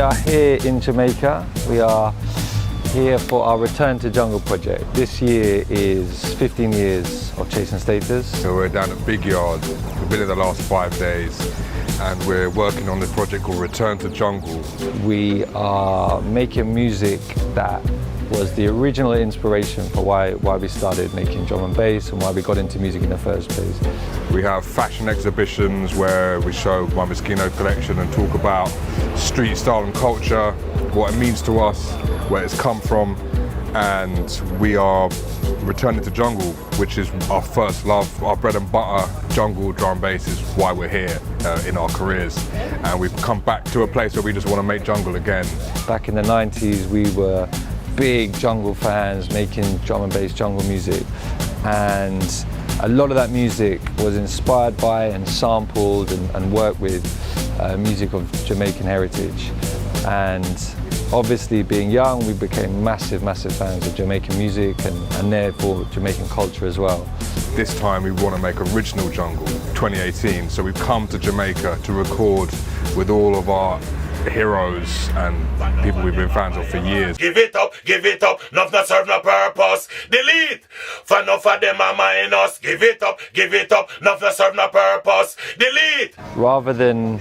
are here in Jamaica. We are here for our Return to Jungle project. This year is 15 years of Chasing Status. So we're down at Big Yard. We've been here the last 5 days and we're working on this project called Return to Jungle. We are making music that was the original inspiration for why we started making drum and bass and why we got into music in the first place. We have fashion exhibitions where we show my Moschino collection and talk about street style and culture, what it means to us, where it's come from, and we are returning to jungle, which is our first love, our bread and butter. Jungle drum bass is why we're here in our careers, and we've come back to a place where we just want to make jungle again. Back in the 90s we were big jungle fans making drum and bass jungle music, and a lot of that music was inspired by and sampled and worked with music of Jamaican heritage. And obviously being young, we became massive fans of Jamaican music and therefore Jamaican culture as well. This time we want to make original jungle, 2018, so we've come to Jamaica to record with all of our heroes and people we've been fans of for years. Give it up, enough not serve no purpose. Delete, for enough of them are minus. Give it up, enough not serve no purpose. Delete. Rather than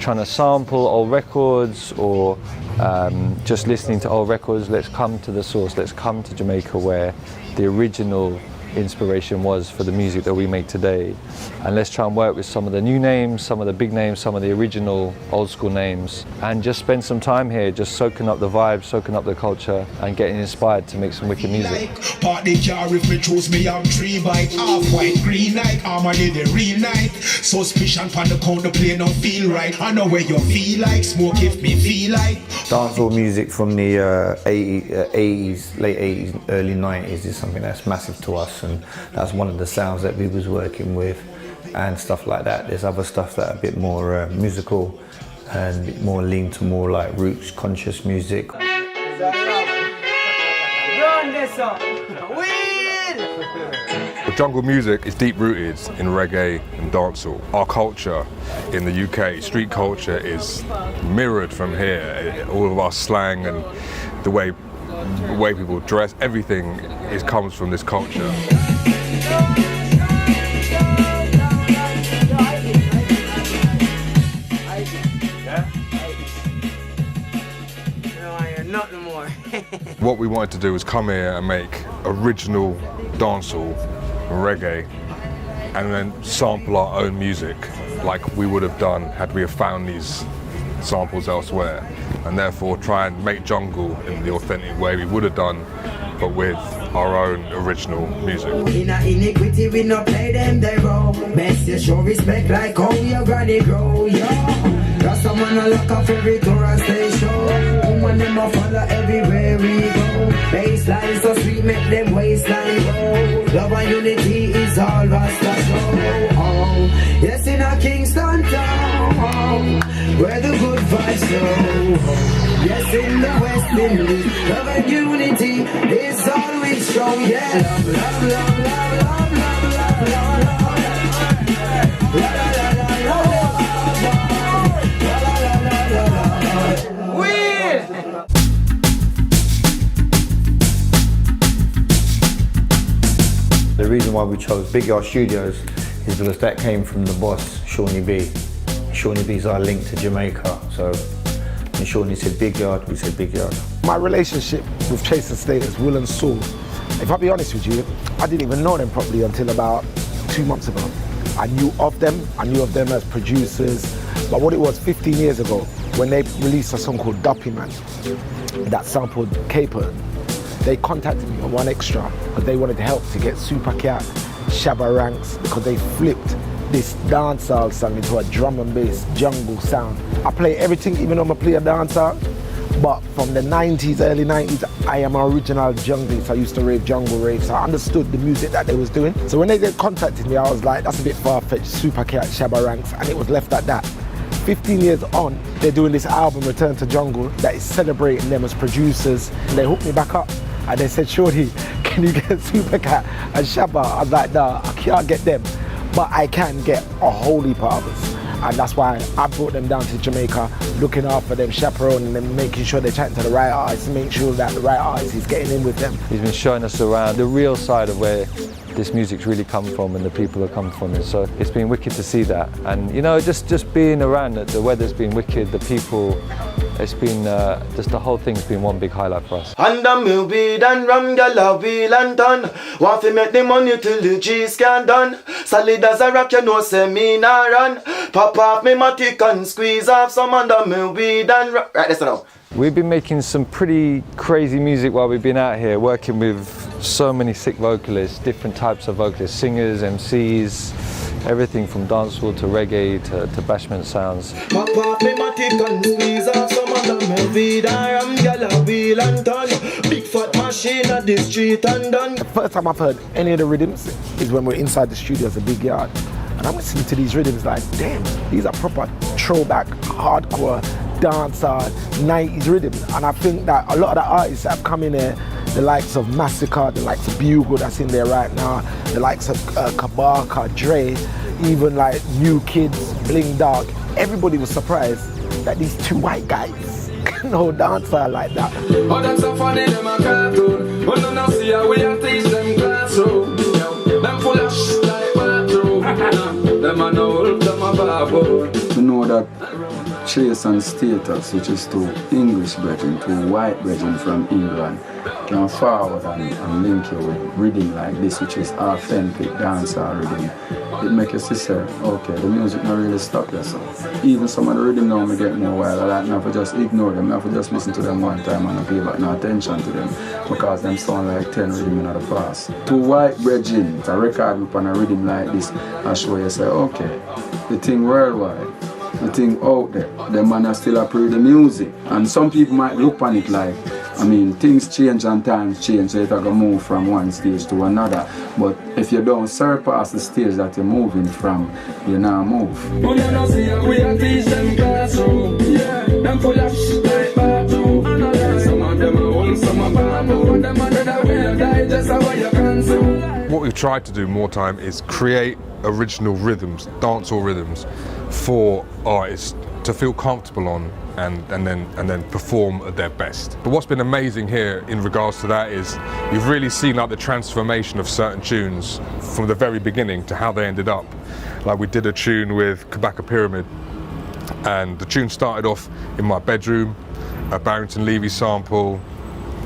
trying to sample old records or just listening to old records, let's come to the source, let's come to Jamaica where the original inspiration was for the music that we make today, and let's try and work with some of the new names, some of the big names, some of the original old school names, and just spend some time here just soaking up the vibes, soaking up the culture and getting inspired to make some wicked music. Party car if me choose me I'm 3 bike, half white, green night, armor the real night. Suspicion from the count the play no feel right. I know where you feel like, smoke if me feel like. Dancehall music from the 80s, late 80s, early 90s is something that's massive to us, and that's one of the sounds that we was working with and stuff like that. There's other stuff that are a bit more musical and a bit more lean to more like roots conscious music. Jungle music is deep rooted in reggae and dancehall. Our culture in the UK, street culture, is mirrored from here. All of our slang and the way people dress, everything comes from this culture. What we wanted to do was come here and make original dancehall, reggae, and then sample our own music like we would have done had we have found these samples elsewhere, and therefore try and make jungle in the authentic way we would have done, but with our own original music. In a iniquity we no play them they roll. Best you show respect like how your granny grow, yo. Got someone a lock off every tourist station. Woman them a follow everywhere we go. Baseline so sweet make them waistline go. Love and unity is all Rasta show. Oh, yes in a Kingston town, where the good vibes go. Yes in the West Indies, love and unity is always strong. Yeah, love, love, love, love, love, love, love, love, love. The reason why we chose Big Yard Studios is because that came from the boss, Shawnee B. Shawnee B's our link to Jamaica, so when Shawnee said Big Yard, we said Big Yard. My relationship with Chasing Status, Will and Saul, if I'll be honest with you, I didn't even know them properly until about 2 months ago. I knew of them as producers, but what it was 15 years ago, when they released a song called Duppy Man, that sampled Caper, they contacted me on One Extra because they wanted help to get Super Cat, Shabba Ranks, because they flipped this dancehall song into a drum and bass jungle sound. I play everything, even though I play a dancehall, but from the 90s, early 90s, I am an original junglist. I used to rave jungle rave, so I understood the music that they was doing. So when they contacted me, I was like, that's a bit far-fetched, Super Cat, Shabba Ranks, and it was left at that. 15 years on, they're doing this album, Return to Jungle, that is celebrating them as producers. And they hooked me back up and they said, Shorty, can you get Super Cat and Shabba? I was like, nah, I can't get them, but I can get a whole heap of others. And that's why I brought them down to Jamaica, looking after them, chaperoning them, making sure they're chatting to the right artists, making sure that the right artist is getting in with them. He's been showing us around the real side of where this music's really come from and the people that come from it. So it's been wicked to see that. And you know, just being around it, the weather's been wicked, the people, it's been, just the whole thing's been one big highlight for us. And me weed and rum, gyal a wheel and done. Want to make the money till the G's can done. Solid as a rock, you know, say me nah run. Pop off me matic and squeeze off some under me weed and rum. Right, listen now. We've been making some pretty crazy music while we've been out here, working with so many sick vocalists, different types of vocalists, singers, MCs, everything from dancehall to reggae to bashment sounds. Pop off me matic and squeeze off some under me weed and rum, gyal a wheel and done. Big fat machine at the street and done. The first time I've heard any of the rhythms is when we're inside the studio as a big yard. And I'm listening to these rhythms like, damn, these are proper throwback, hardcore, dancer, 90s rhythms. And I think that a lot of the artists that have come in here, the likes of Massacre, the likes of Bugle that's in there right now, the likes of Kabaka, Dre, even like New Kids, Bling Dark, everybody was surprised that these two white guys can no dancer like that. Oh, that's so funny, them a cartoon. When you not see how we have teach them classroom. Them full of shit like bathroom. Them a no wolf, them a baboon. To know that Chase and Status, which is two English brethren, two white brethren from England, can forward and link you with rhythm like this, which is authentic dancehall rhythm. It makes you say, okay, the music not really stop there. So even some of the rhythm now me get more while, I like not to just ignore them, not to just listen to them one time and not pay back no attention to them, because them sound like 10 rhythm in the past. Two white brethren, a record upon a rhythm like this, I show you say, okay, the thing worldwide, the thing out there, the man are still approve the music. And some people might look on it like, I mean, things change and times change, so you have to move from one stage to another. But if you don't surpass the stage that you're moving from, you now move. What we've tried to do more time is create original rhythms, dancehall rhythms, for artists to feel comfortable on and then perform at their best. But what's been amazing here in regards to that is you've really seen like the transformation of certain tunes from the very beginning to how they ended up. Like we did a tune with Kabaka Pyramid, and the tune started off in my bedroom, a Barrington Levy sample,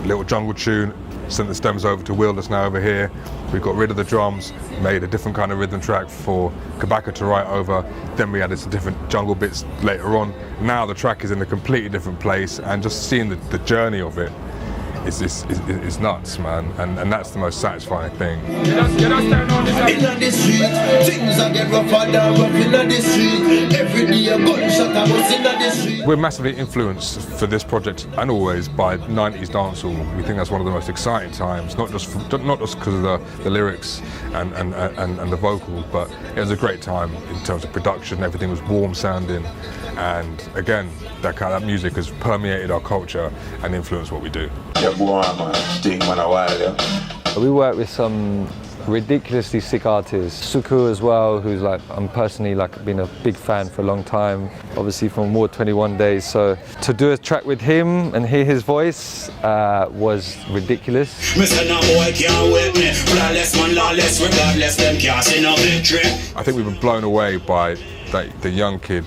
little jungle tune, sent the stems over to Will that's now over here. We got rid of the drums, made a different kind of rhythm track for Kabaka to write over, then we added some different jungle bits later on. Now the track is in a completely different place, and just seeing the journey of it is nuts, man, and that's the most satisfying thing. In the street, things are get rougher than rough in the street. Every day a gunshot I was in the street. We're massively influenced for this project and always by 90s dancehall. We think that's one of the most exciting times, not just because of the lyrics and the vocals, but it was a great time in terms of production. Everything was warm sounding, and again, that music has permeated our culture and influenced what we do. We work with some ridiculously sick artists. Suku as well, who's like, I'm personally like been a big fan for a long time, obviously from Ward 21 days. So to do a track with him and hear his voice was ridiculous. I think we've been blown away by the young kid,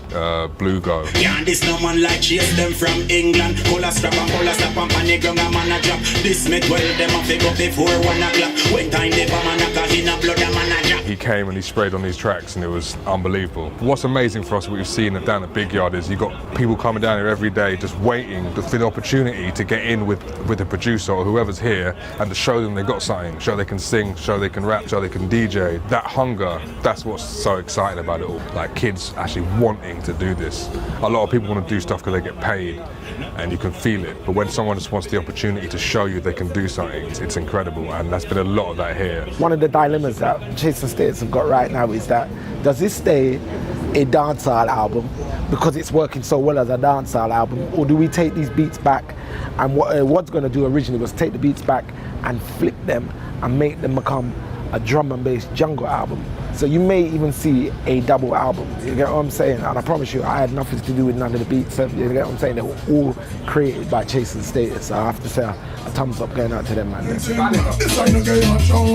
Blue Go. Yeah, this no man like chase them from England. Cola strap and panic ground a man a drop. This me 12 them a pick up before 1 o'clock. When time they come and knock in a blood a man a drop. He came and he sprayed on these tracks and it was unbelievable. What's amazing for us, what we've seen down at Big Yard, is you've got people coming down here every day just waiting for the opportunity to get in with the producer or whoever's here and to show them they've got something, show they can sing, show they can rap, show they can DJ. That hunger, that's what's so exciting about it all. Like kids actually wanting to do this. A lot of people want to do stuff because they get paid and you can feel it, but when someone just wants the opportunity to show you they can do something, it's incredible, and that's been a lot of that here. One of the dilemmas that Chase and Status have got right now is that, does this stay a dancehall album because it's working so well as a dancehall album, or do we take these beats back, and what Wad's going to do originally was take the beats back and flip them and make them become a drum and bass jungle album. So you may even see a double album, you get what I'm saying? And I promise you, I had nothing to do with none of the beats, you get what I'm saying? They were all created by Chasing Status, so I have to say a thumbs up going out to them, man. This I'm no game show,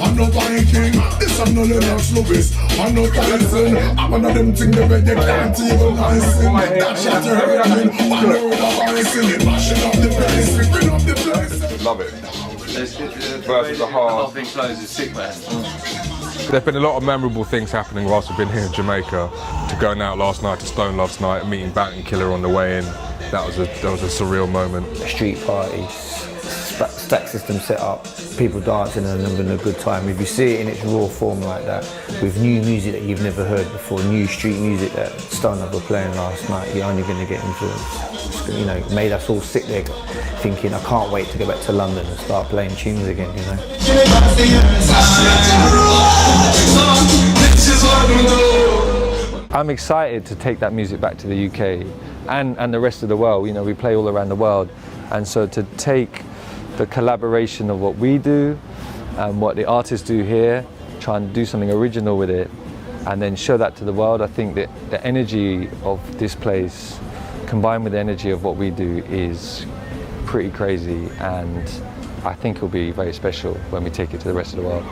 I'm no Viking. This I'm no Lennox Lewis, I'm no Tyson. I'm one of them things that they can't even listen. That shit hurting, one word of icing. Mashing up the place, ripping up the place. Love it. Versus the whole thing flows is sick, man. There have been a lot of memorable things happening whilst we've been here in Jamaica. To going out last night to Stone last night, meeting Bounty Killer on the way in, that was a surreal moment. Street parties, stack system set up, people dancing and having a good time. If you see it in its raw form like that, with new music that you've never heard before, new street music that Stone were playing last night, you're only going to get influenced. You know, made us all sit there thinking, I can't wait to go back to London and start playing tunes again, you know. I'm excited to take that music back to the UK and the rest of the world. You know, we play all around the world, and so to take the collaboration of what we do and what the artists do here, try and do something original with it, and then show that to the world. I think that the energy of this place combined with the energy of what we do is pretty crazy, and I think it'll be very special when we take it to the rest of the world.